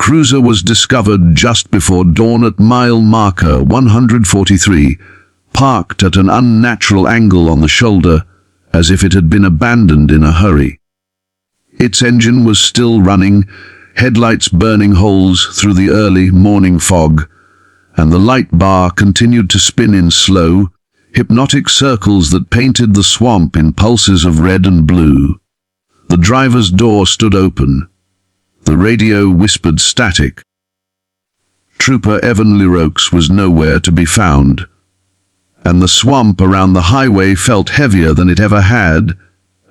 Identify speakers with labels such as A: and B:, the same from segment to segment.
A: cruiser was discovered just before dawn at mile marker 143, parked at an unnatural angle on the shoulder, as if it had been abandoned in a hurry. Its engine was still running, headlights burning holes through the early morning fog, and the light bar continued to spin in slow, hypnotic circles that painted the swamp in pulses of red and blue. The driver's door stood open. The radio whispered static. Trooper Evan Leroux was nowhere to be found, and the swamp around the highway felt heavier than it ever had,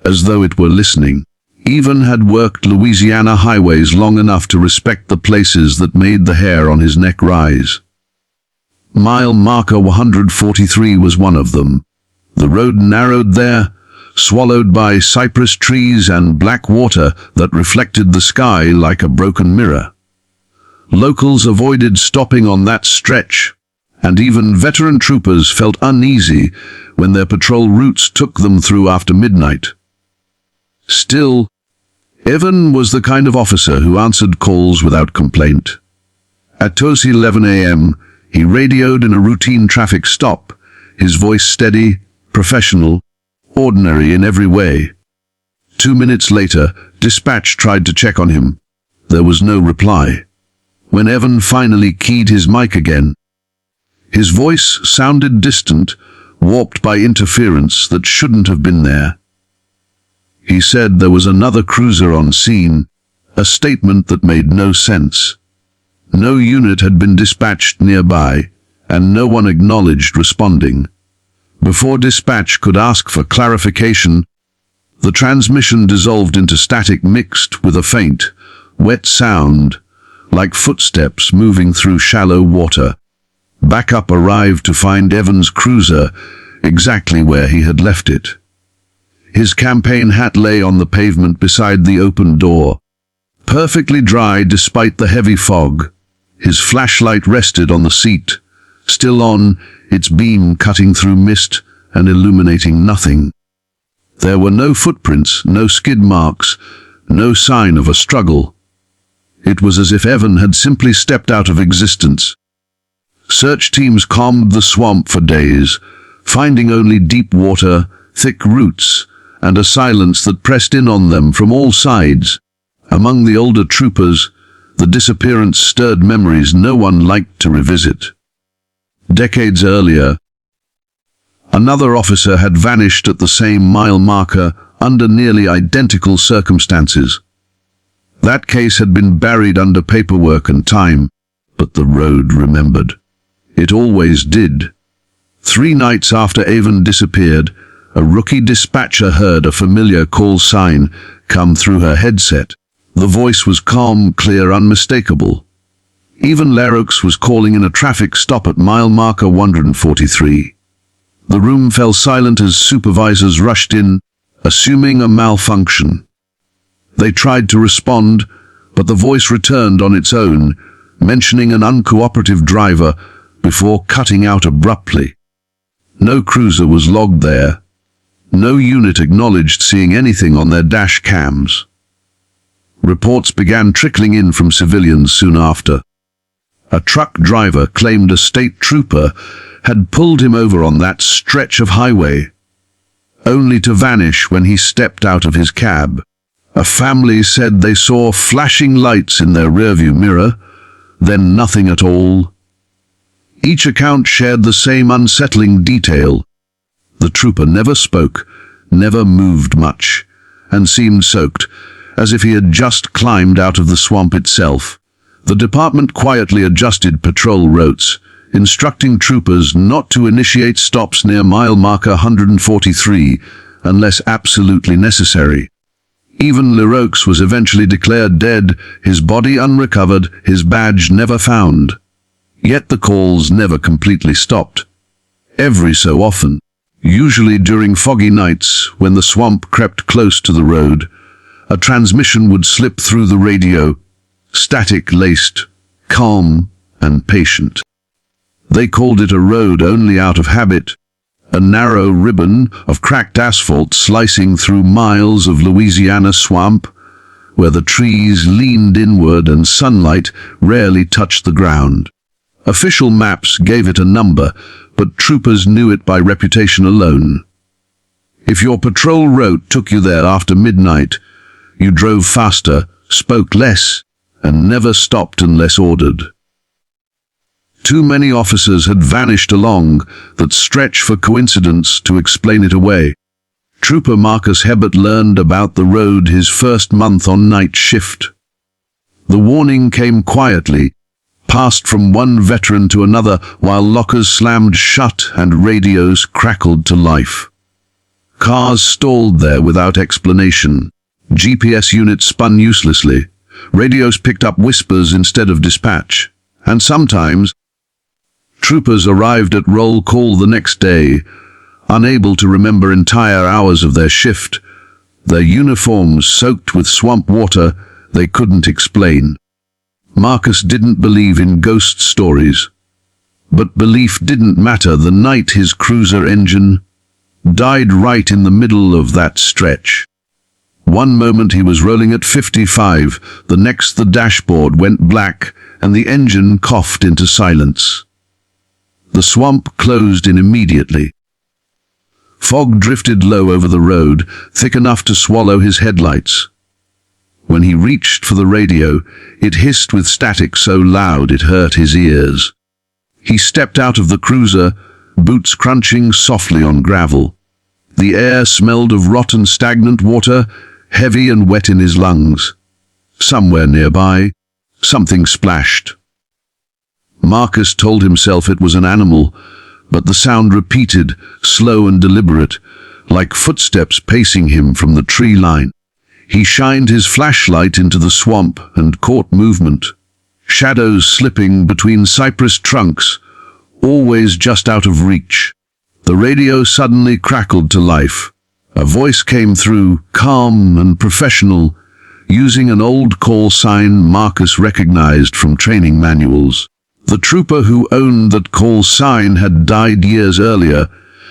A: as though it were listening. Evan had worked Louisiana highways long enough to respect the places that made the hair on his neck rise. Mile marker 143 was one of them. The road narrowed there, swallowed by cypress trees and black water that reflected the sky like a broken mirror. Locals avoided stopping on that stretch, and even veteran troopers felt uneasy when their patrol routes took them through after midnight. Still, Evan was the kind of officer who answered calls without complaint. At 2:11 a.m., he radioed in a routine traffic stop, his voice steady, professional, ordinary in every way. 2 minutes later, dispatch tried to check on him. There was no reply. When Evan finally keyed his mic again, his voice sounded distant, warped by interference that shouldn't have been there. He said there was another cruiser on scene, a statement that made no sense. No unit had been dispatched nearby, and no one acknowledged responding. Before dispatch could ask for clarification, the transmission dissolved into static mixed with a faint, wet sound, like footsteps moving through shallow water. Backup arrived to find Evan's cruiser exactly where he had left it. His campaign hat lay on the pavement beside the open door, perfectly dry despite the heavy fog. His flashlight rested on the seat, still on, its beam cutting through mist and illuminating nothing. There were no footprints, no skid marks, no sign of a struggle. It was as if Evan had simply stepped out of existence. Search teams combed the swamp for days, finding only deep water, thick roots, and a silence that pressed in on them from all sides. Among the older troopers, the disappearance stirred memories no one liked to revisit. Decades earlier, another officer had vanished at the same mile marker under nearly identical circumstances. That case had been buried under paperwork and time, but the road remembered. It always did. 3 nights after Evan disappeared, a rookie dispatcher heard a familiar call sign come through her headset. The voice was calm, clear, unmistakable. Even Leroux was calling in a traffic stop at mile marker 143. The room fell silent as supervisors rushed in, assuming a malfunction. They tried to respond, but the voice returned on its own, mentioning an uncooperative driver before cutting out abruptly. No cruiser was logged there. No unit acknowledged seeing anything on their dash cams. Reports began trickling in from civilians soon after. A truck driver claimed a state trooper had pulled him over on that stretch of highway, only to vanish when he stepped out of his cab. A family said they saw flashing lights in their rearview mirror, then nothing at all. Each account shared the same unsettling detail. The trooper never spoke, never moved much, and seemed soaked, as if he had just climbed out of the swamp itself. The department quietly adjusted patrol routes, instructing troopers not to initiate stops near mile marker 143 unless absolutely necessary. Even Leroux was eventually declared dead, his body unrecovered, his badge never found. Yet the calls never completely stopped. Every so often, usually during foggy nights when the swamp crept close to the road, a transmission would slip through the radio, static-laced, calm and patient. They called it a road only out of habit, a narrow ribbon of cracked asphalt slicing through miles of Louisiana swamp, where the trees leaned inward and sunlight rarely touched the ground. Official maps gave it a number, but troopers knew it by reputation alone. If your patrol route took you there after midnight, you drove faster, spoke less, and never stopped unless ordered. Too many officers had vanished along that stretch for coincidence to explain it away. Trooper Marcus Hebert learned about the road his first month on night shift. The warning came quietly, passed from one veteran to another while lockers slammed shut and radios crackled to life. Cars stalled there without explanation. GPS units spun uselessly. Radios picked up whispers instead of dispatch. And sometimes, troopers arrived at roll call the next day, unable to remember entire hours of their shift, their uniforms soaked with swamp water they couldn't explain. Marcus didn't believe in ghost stories, but belief didn't matter the night his cruiser engine died right in the middle of that stretch. One moment he was rolling at 55, the next the dashboard went black and the engine coughed into silence. The swamp closed in immediately. Fog drifted low over the road, thick enough to swallow his headlights. When he reached for the radio, it hissed with static so loud it hurt his ears. He stepped out of the cruiser, boots crunching softly on gravel. The air smelled of rotten stagnant water, heavy and wet in his lungs. Somewhere nearby, something splashed. Marcus told himself it was an animal, but the sound repeated, slow and deliberate, like footsteps pacing him from the tree line. He shined his flashlight into the swamp and caught movement. Shadows slipping between cypress trunks, always just out of reach. The radio suddenly crackled to life. A voice came through, calm and professional, using an old call sign Marcus recognized from training manuals. The trooper who owned that call sign had died years earlier,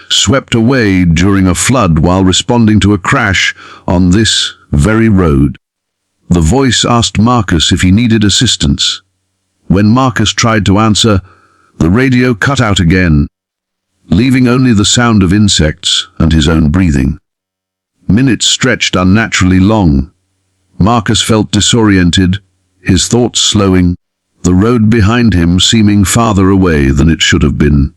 A: swept away during a flood while responding to a crash on this very road. The voice asked Marcus if he needed assistance. When Marcus tried to answer, the radio cut out again, leaving only the sound of insects and his own breathing. Minutes stretched unnaturally long. Marcus felt disoriented, his thoughts slowing, the road behind him seeming farther away than it should have been.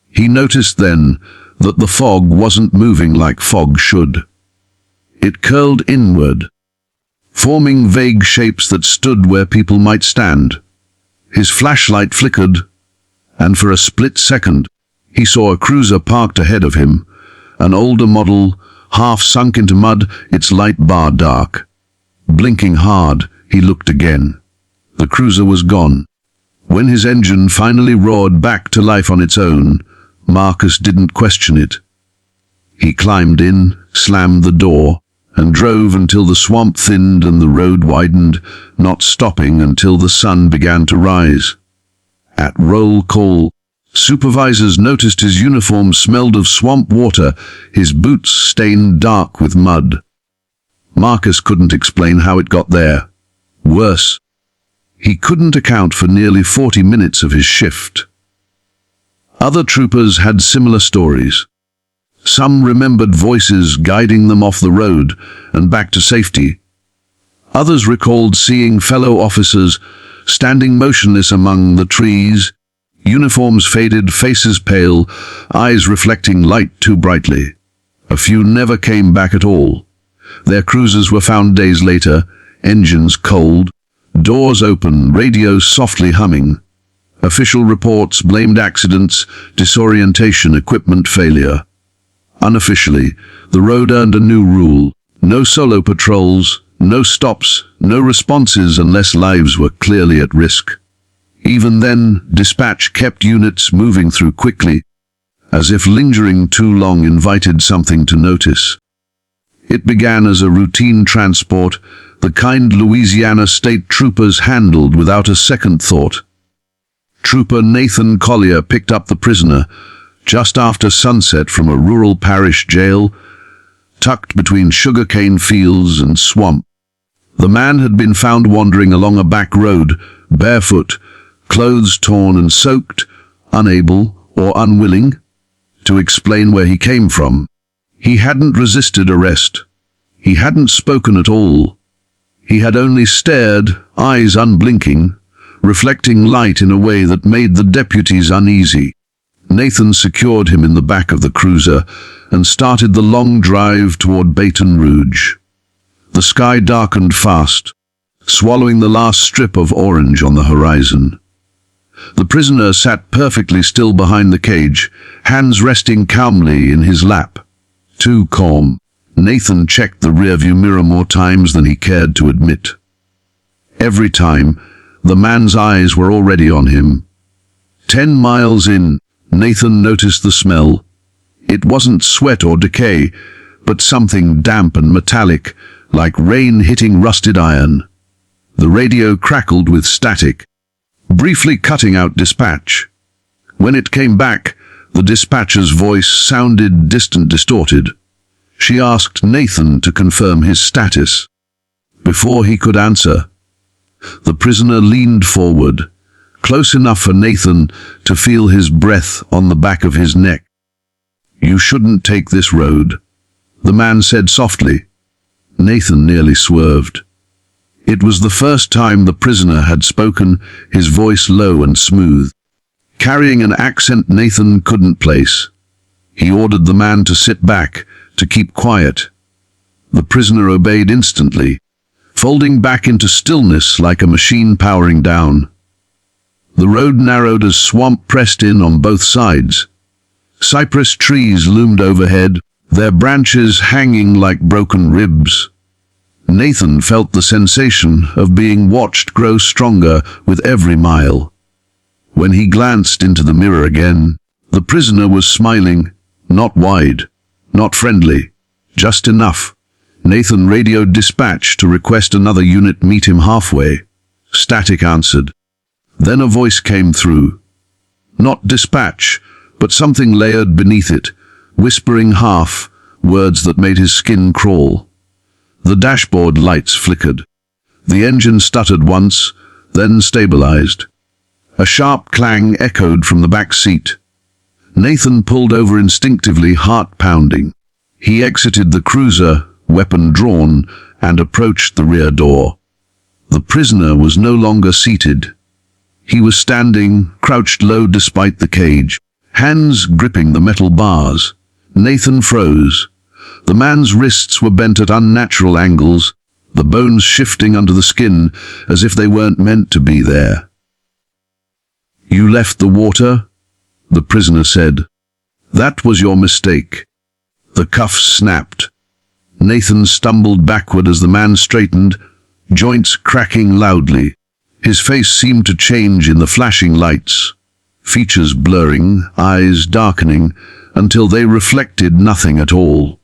A: He noticed then that the fog wasn't moving like fog should. It curled inward, forming vague shapes that stood where people might stand. His flashlight flickered, and for a split second, he saw a cruiser parked ahead of him, an older model, half sunk into mud, its light bar dark. Blinking hard, he looked again. The cruiser was gone. When his engine finally roared back to life on its own, Marcus didn't question it. He climbed in, slammed the door, and drove until the swamp thinned and the road widened, not stopping until the sun began to rise. At roll call, supervisors noticed his uniform smelled of swamp water, his boots stained dark with mud. Marcus couldn't explain how it got there. Worse, he couldn't account for nearly 40 minutes of his shift. Other troopers had similar stories. Some remembered voices guiding them off the road and back to safety. Others recalled seeing fellow officers standing motionless among the trees, uniforms faded, faces pale, eyes reflecting light too brightly. A few never came back at all. Their cruisers were found days later, engines cold, doors open, radios softly humming. Official reports blamed accidents, disorientation, equipment failure. Unofficially, the road earned a new rule: no solo patrols, no stops, no responses unless lives were clearly at risk. Even then, dispatch kept units moving through quickly, as if lingering too long invited something to notice. It began as a routine transport, the kind Louisiana state troopers handled without a second thought. Trooper Nathan Collier picked up the prisoner just after sunset from a rural parish jail, tucked between sugarcane fields and swamp. The man had been found wandering along a back road, barefoot, clothes torn and soaked, unable or unwilling to explain where he came from. He hadn't resisted arrest. He hadn't spoken at all. He had only stared, eyes unblinking, reflecting light in a way that made the deputies uneasy. Nathan secured him in the back of the cruiser and started the long drive toward Baton Rouge. The sky darkened fast, swallowing the last strip of orange on the horizon. The prisoner sat perfectly still behind the cage, hands resting calmly in his lap. Too calm. Nathan checked the rearview mirror more times than he cared to admit. Every time, the man's eyes were already on him. 10 miles in, Nathan noticed the smell. It wasn't sweat or decay, but something damp and metallic, like rain hitting rusted iron. The radio crackled with static, briefly cutting out dispatch. When it came back, the dispatcher's voice sounded distant, distorted. She asked Nathan to confirm his status. Before he could answer, the prisoner leaned forward, close enough for Nathan to feel his breath on the back of his neck. "You shouldn't take this road," the man said softly. Nathan nearly swerved. It was the first time the prisoner had spoken, his voice low and smooth, carrying an accent Nathan couldn't place. He ordered the man to sit back, to keep quiet. The prisoner obeyed instantly, folding back into stillness like a machine powering down. The road narrowed as swamp pressed in on both sides. Cypress trees loomed overhead, their branches hanging like broken ribs. Nathan felt the sensation of being watched grow stronger with every mile. When he glanced into the mirror again, the prisoner was smiling, not wide, not friendly, just enough. Nathan radioed dispatch to request another unit meet him halfway. Static answered. Then a voice came through. Not dispatch, but something layered beneath it, whispering half, words that made his skin crawl. The dashboard lights flickered. The engine stuttered once, then stabilized. A sharp clang echoed from the back seat. Nathan pulled over instinctively, heart pounding. He exited the cruiser, weapon drawn, and approached the rear door. The prisoner was no longer seated. He was standing, crouched low despite the cage, hands gripping the metal bars. Nathan froze. The man's wrists were bent at unnatural angles, the bones shifting under the skin as if they weren't meant to be there. "You left the water?" the prisoner said. "That was your mistake." The cuffs snapped. Nathan stumbled backward as the man straightened, joints cracking loudly. His face seemed to change in the flashing lights, features blurring, eyes darkening, until they reflected nothing at all.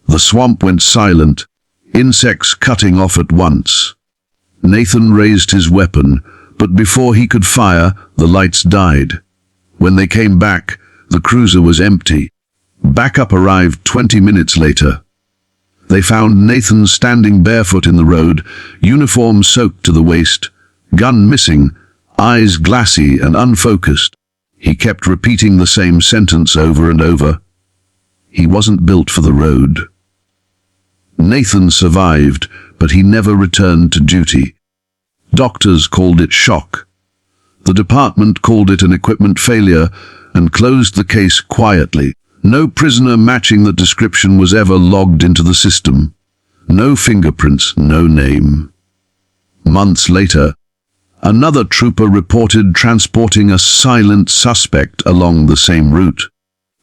A: The swamp went silent, insects cutting off at once. Nathan raised his weapon, but before he could fire, the lights died. When they came back, the cruiser was empty. Backup arrived 20 minutes later. They found Nathan standing barefoot in the road, uniform soaked to the waist, gun missing, eyes glassy and unfocused. He kept repeating the same sentence over and over. He wasn't built for the road. Nathan survived, but he never returned to duty. Doctors called it shock. The department called it an equipment failure and closed the case quietly. No prisoner matching the description was ever logged into the system. No fingerprints, no name. Months later, another trooper reported transporting a silent suspect along the same route.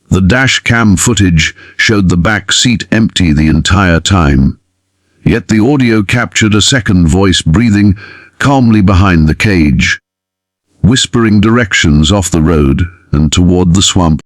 A: The dash cam footage showed the back seat empty the entire time. Yet the audio captured a second voice breathing calmly behind the cage, whispering directions off the road and toward the swamp.